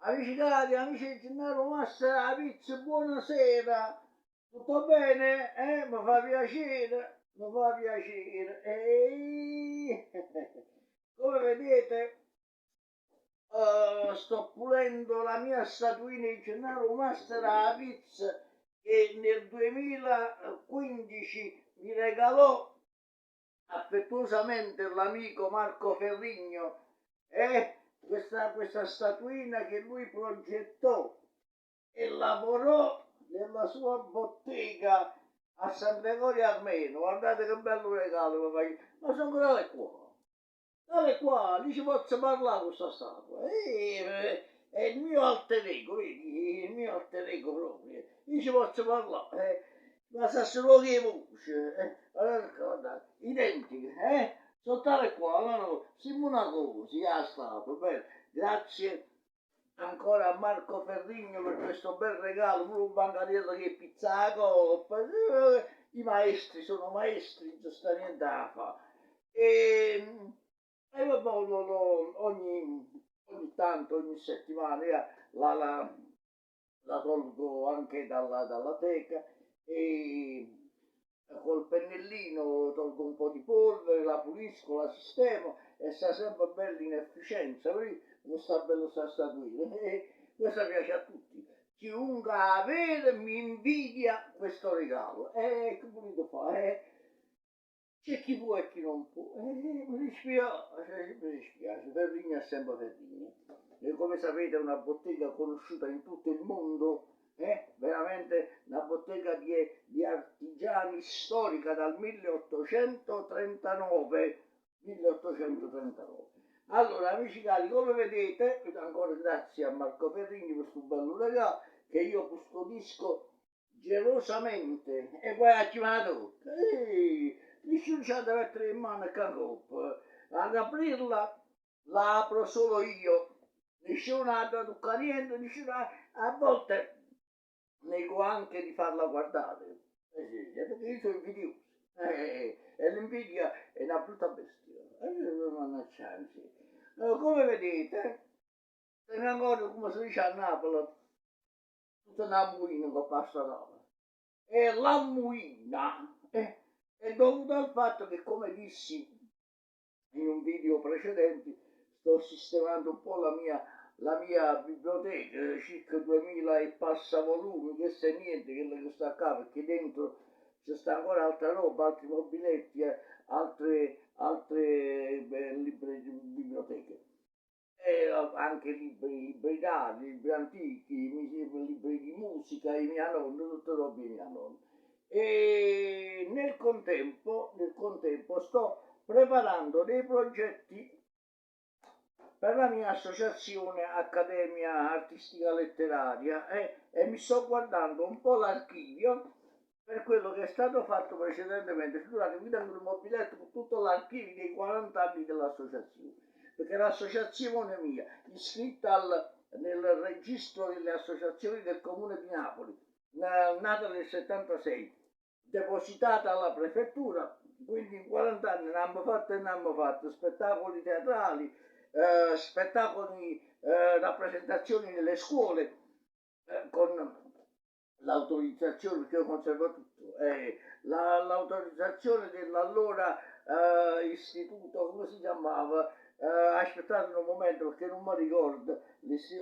Amici cari, amici di Gennaro Massa, Pizza, buonasera. Tutto bene? Mi fa piacere, mi fa piacere. Come vedete, sto pulendo la mia statuina di Gennaro Massa a Pizza che nel 2015 mi regalò affettuosamente l'amico Marco Ferrigno. Questa statuina che lui progettò e lavorò nella sua bottega a San Gregorio Armeno. Guardate che bello regalo, ma sono ancora qua. Dale qua, lì ci posso parlare con questa statua. È il mio alter ego, vedi? Il mio alter ego proprio. Lì ci posso parlare. Ma sa solo che voce. Guardate, identiche, sono tale qua, no? Siamo una cosa, la statua, bene. Grazie ancora a Marco Ferrigno per questo bel regalo, pure un bancariello che pizza la coppa. I maestri sono maestri, non sta niente da fare. E vabbè, ogni tanto, ogni settimana, la tolgo anche dalla teca e col pennellino tolgo un po' di polvere, la pulisco, la sistemo e sta sempre bella in efficienza. Come sta bello sta statuina. E questo piace a tutti. Chiunque la vede mi invidia questo regalo. E che volete fare? C'è chi può e chi non può. Mi dispiace, Ferrigno è sempre Ferrigno. E come sapete è una bottega conosciuta in tutto il mondo, veramente una bottega di artigiani storica dal 1839. 1839. Allora, amici cari, come vedete, ancora grazie a Marco Ferrigno per questo bello regalo che io custodisco gelosamente e poi a chiamato. Nessuno ci ha da mettere in mano il coppa. Ad aprirla la apro solo io. Nessuno ha da toccare niente, a volte nego anche di farla guardare. Sì, perché io sono invidioso. E l'invidia è una brutta bestia. Mannaggianzi. Come vedete, se ne ancora come si dice a Napoli, tutta una muina con pasta roba. E la muina è dovuta al fatto che, come dissi in un video precedente, sto sistemando un po' la mia biblioteca, circa 2000 e passa volumi, questo è niente, quello che sta qua, perché dentro c'è sta ancora altra roba, altri mobiletti, altre biblioteche. E anche libri d'arte, libri antichi, libri di musica, i miei nonni, tutte robe di mia nonna. E nel contempo sto preparando dei progetti per la mia associazione Accademia Artistica Letteraria e mi sto guardando un po' l'archivio per quello che è stato fatto precedentemente. Figurate, qui tengo un mobiletto con tutto l'archivio dei 40 anni dell'associazione, perché l'associazione mia, iscritta nel registro delle associazioni del Comune di Napoli, nata nel 76, depositata alla prefettura, quindi in 40 anni ne abbiamo fatto e ne abbiamo fatto, spettacoli teatrali, spettacoli, rappresentazioni nelle scuole, con l'autorizzazione, perché io conservo tutto, l'autorizzazione dell'allora istituto, come si chiamava? Aspettate un momento perché non mi ricordo,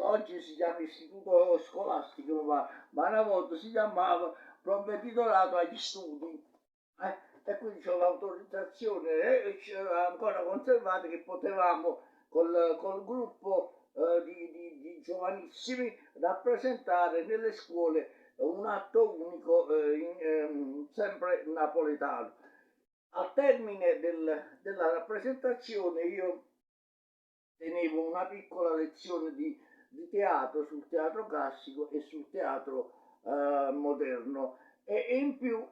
oggi si chiama istituto scolastico, ma una volta si chiamava provveditorato agli studi. E quindi ho l'autorizzazione ancora conservata che potevamo col gruppo di giovanissimi rappresentare nelle scuole un atto unico sempre napoletano. Al termine della rappresentazione io tenevo una piccola lezione di teatro sul teatro classico e sul teatro moderno e in più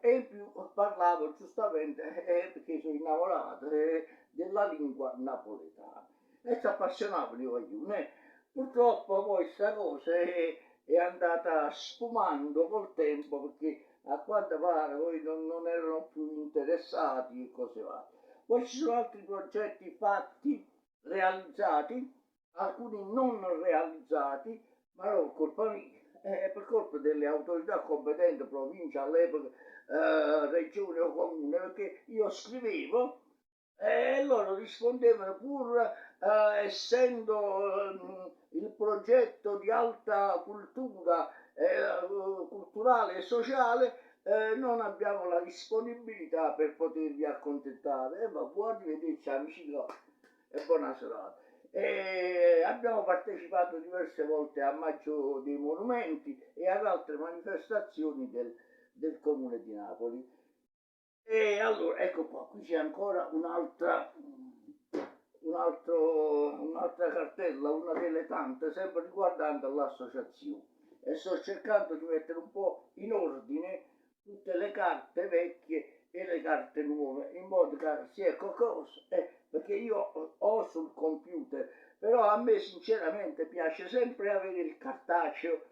parlavo giustamente perché sono innamorato della lingua napoletana e ci appassionavo di voglio. Purtroppo poi questa cosa è andata sfumando col tempo perché a quanto pare poi non erano più interessati e cose varie. Poi ci sono altri progetti fatti, realizzati, alcuni non realizzati, ma non per colpa mia, è per colpa delle autorità competenti, provincia all'epoca, regione o comune, perché io scrivevo e loro rispondevano pur essendo il progetto di alta cultura, culturale e sociale, non abbiamo la disponibilità per potervi accontentare. Ma buon rivederci amici e buona serata. E abbiamo partecipato diverse volte a Maggio dei Monumenti e ad altre manifestazioni del Comune di Napoli. E allora, ecco qua, qui c'è ancora un'altra cartella, una delle tante, sempre riguardante l'associazione. E sto cercando di mettere un po' in ordine tutte le carte vecchie e le carte nuove, in modo che sia qualcosa, perché io ho sul computer, però a me sinceramente piace sempre avere il cartaceo,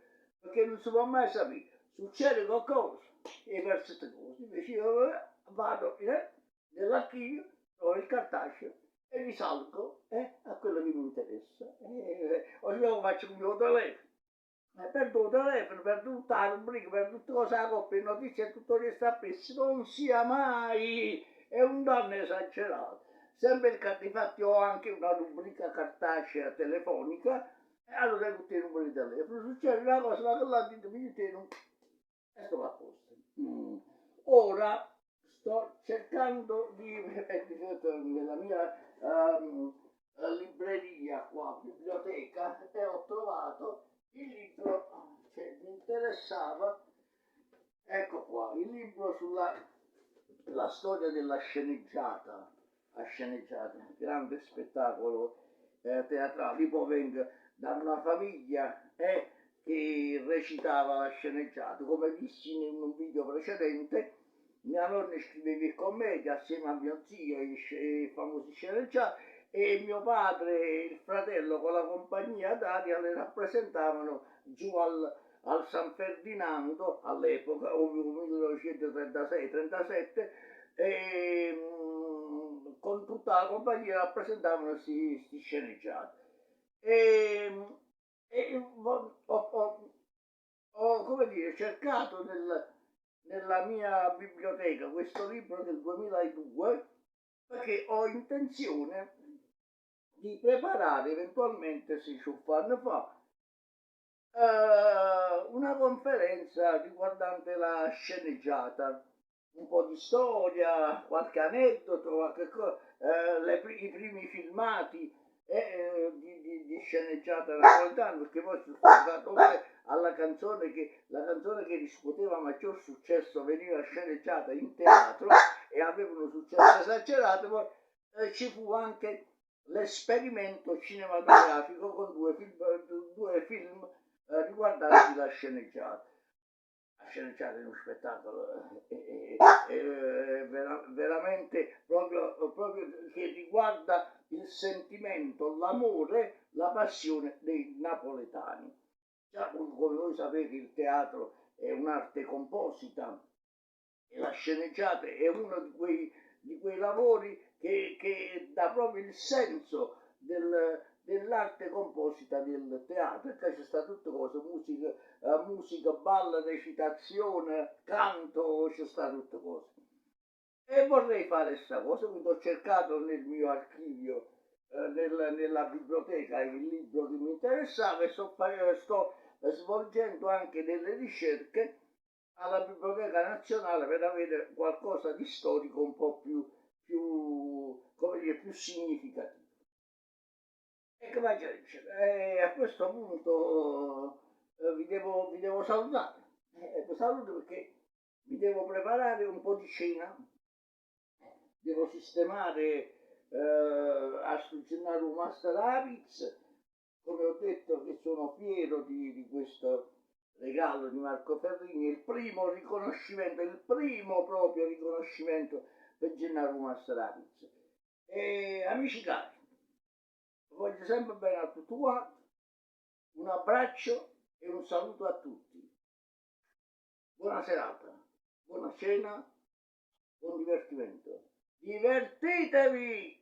perché non si può mai sapere, succede qualcosa e verso queste cose. Invece io vado nell'archivio, trovo il cartaceo e risalgo a quello che mi interessa. Ognuno faccio con il mio telefono. Perdo il telefono, perdo tutta la rubrica, perdo tutte cose, la coppia, le notizie e tutto resta appresso. Non sia mai, è un danno esagerato. Sempre il infatti ho anche una rubrica cartacea telefonica e allora hai tutti i numeri di telefono. Succede una cosa, ma che là dite, mi dite, e sto a posto. Ora sto cercando di, nella mia libreria qua, biblioteca, e ho trovato il libro che mi interessava, ecco qua, il libro sulla la storia della sceneggiata, grande spettacolo teatrale. Io vengo da una famiglia che recitava la sceneggiata, come dissi in un video precedente. Mia nonna scriveva commedia assieme a mio zio, i famosi sceneggiati, e mio padre e il fratello con la compagnia d'aria le rappresentavano giù al San Ferdinando all'epoca, ovvio 1936-37, e con tutta la compagnia rappresentavano questi sceneggiati. E, ho, come dire, cercato nella mia biblioteca questo libro del 2002 perché ho intenzione di preparare eventualmente, se ci fanno fa, una conferenza riguardante la sceneggiata, un po' di storia, qualche aneddoto, qualche i primi filmati di sceneggiata napoletana, perché poi sono stato alla canzone che la canzone che riscuoteva maggior successo veniva sceneggiata in teatro e aveva un successo esagerato. Poi ci fu anche l'esperimento cinematografico con due film riguardanti la sceneggiata. La sceneggiata è uno spettacolo veramente proprio che riguarda il sentimento, l'amore, la passione dei napoletani. Già, come voi sapete, il teatro è un'arte composita e la sceneggiata è uno di quei lavori che dà proprio il senso dell'arte composita del teatro, perché c'è sta tutte cose, musica, ballo, recitazione, canto, c'è sta tutte cose. E vorrei fare questa cosa, quindi ho cercato nel mio archivio, nella biblioteca, il libro che mi interessava e sto svolgendo anche delle ricerche alla Biblioteca Nazionale per avere qualcosa di storico un po' come dire, più significativo. E come a questo punto vi devo salutare. Saluto perché vi devo preparare un po' di cena, devo sistemare a sul Gennaro Master Apiz, come ho detto che sono fiero di questo regalo di Marco Ferrini, il primo riconoscimento, il primo proprio riconoscimento per Gennaro Master Apiz. E amici cari, voglio sempre bene a tutti quanti, un abbraccio e un saluto a tutti. Buona serata, buona cena, buon divertimento. Divertitevi!